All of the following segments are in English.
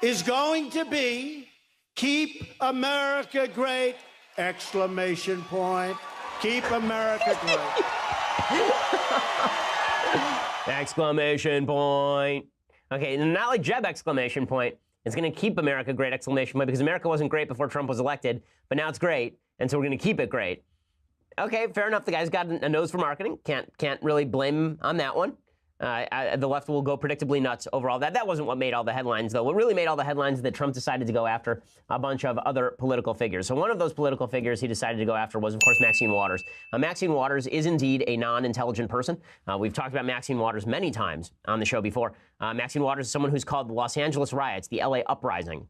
is going to be keep America great, exclamation point. Keep America great. Exclamation point. Okay, not like Jeb exclamation point. It's going to keep America great, exclamation point, because America wasn't great before Trump was elected, but now it's great, and so we're going to keep it great. Okay, fair enough. The guy's got a nose for marketing. Can't really blame him on that one. The left will go predictably nuts over all that. That wasn't what made all the headlines, though. What really made all the headlines is that Trump decided to go after a bunch of other political figures. So one of those political figures he decided to go after was, of course, Maxine Waters. Maxine Waters is indeed a non-intelligent person. We've talked about Maxine Waters many times on the show before. Maxine Waters is someone who's called the Los Angeles riots, the LA uprising.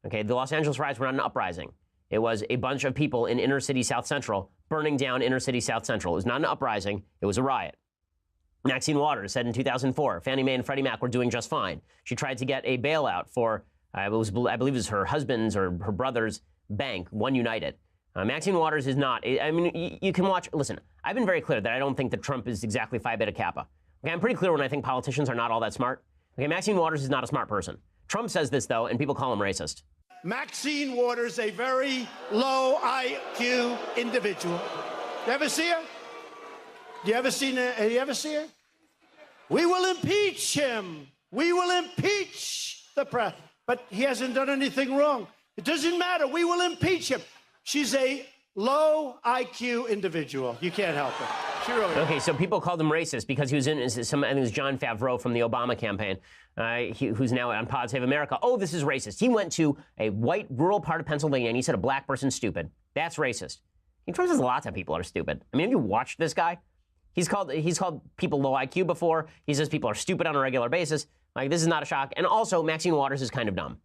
Okay, the Los Angeles riots were not an uprising. It was a bunch of people in inner city South Central burning down inner city South Central. It was not an uprising. It was a riot. Maxine Waters said in 2004, Fannie Mae and Freddie Mac were doing just fine. She tried to get a bailout for, I believe it was her husband's or her brother's bank, One United. Maxine Waters is not. I mean, you can watch. Listen, I've been very clear that I don't think that Trump is exactly Phi Beta Kappa. Okay, I'm pretty clear when I think politicians are not all that smart. Okay, Maxine Waters is not a smart person. Trump says this, though, and people call him racist. Maxine Waters, a very low IQ individual. You ever see her? You ever see her? We will impeach him. We will impeach the president. But he hasn't done anything wrong. It doesn't matter. We will impeach him. She's a low IQ individual. You can't help it. She really is. Okay, so people called him racist because he was in I think it was John Favreau from the Obama campaign, who's now on Pod Save America. Oh, this is racist. He went to a white rural part of Pennsylvania and he said a black person's stupid. That's racist. Trump says lots of people are stupid. I mean, have you watched this guy? He's called people low IQ before. He says people are stupid on a regular basis. Like, this is not a shock. And also, Maxine Waters is kind of dumb.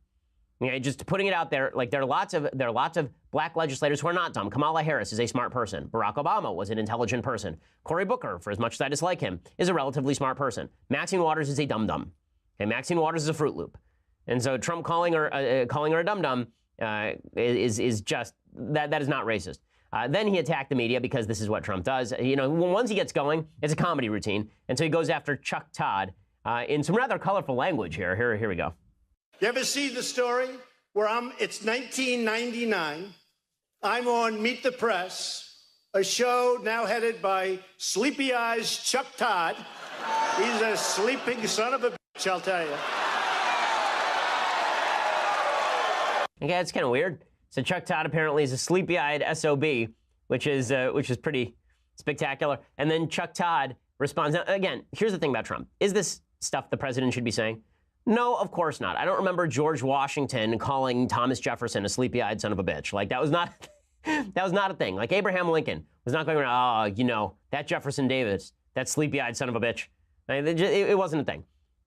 Okay, just putting it out there, like there are lots of black legislators who are not dumb. Kamala Harris is a smart person. Barack Obama was an intelligent person. Cory Booker, for as much as I dislike him, is a relatively smart person. Maxine Waters is a dum-dum. Okay, Maxine Waters is a Fruit Loop. And so Trump calling her a dum-dum is just, that is not racist. Then he attacked the media because this is what Trump does. You know, once he gets going, it's a comedy routine. And so he goes after Chuck Todd in some rather colorful language here. Here we go. You ever see the story where it's 1999. I'm on Meet the Press, a show now headed by Sleepy Eyes Chuck Todd. He's a sleeping son of a bitch, I'll tell you. Okay, that's kind of weird. So Chuck Todd apparently is a sleepy-eyed SOB, which is pretty spectacular. And then Chuck Todd responds. Now, again, here's the thing about Trump. Is this stuff the president should be saying? No, of course not. I don't remember George Washington calling Thomas Jefferson a sleepy-eyed son of a bitch. Like, that was not a thing. Like, Abraham Lincoln was not going around, oh, you know, that Jefferson Davis, that sleepy-eyed son of a bitch. Like, it wasn't a thing,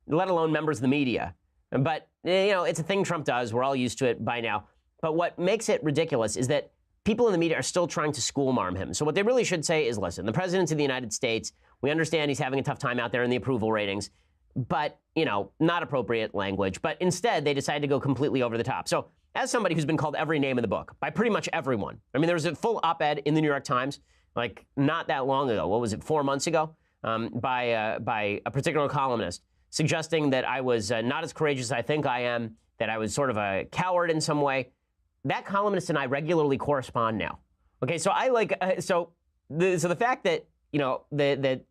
let alone members of the media. But, you know, it's a thing Trump does. We're all used to it by now. But what makes it ridiculous is that people in the media are still trying to schoolmarm him. So what they really should say is, listen, the president of the United States, we understand he's having a tough time out there in the approval ratings, but, you know, not appropriate language. But instead, they decided to go completely over the top. So as somebody who's been called every name in the book by pretty much everyone, I mean, there was a full op-ed in the New York Times, like not that long ago, what was it, 4 months ago, by a particular columnist suggesting that I was not as courageous as I think I am, that I was sort of a coward in some way. That columnist and I regularly correspond now. Okay, so the fact that, you know, that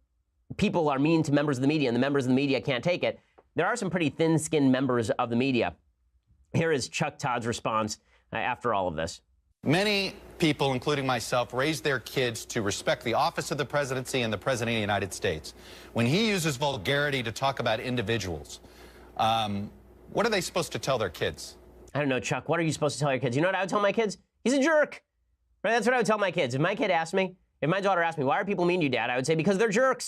people are mean to members of the media and the members of the media can't take it, there are some pretty thin-skinned members of the media. Here is Chuck Todd's response after all of this. Many people, including myself, raise their kids to respect the office of the presidency and the president of the United States. When he uses vulgarity to talk about individuals, what are they supposed to tell their kids? I don't know, Chuck, what are you supposed to tell your kids? You know what I would tell my kids? He's a jerk. Right? That's what I would tell my kids. If my daughter asked me, why are people mean to you, Dad? I would say, because they're jerks.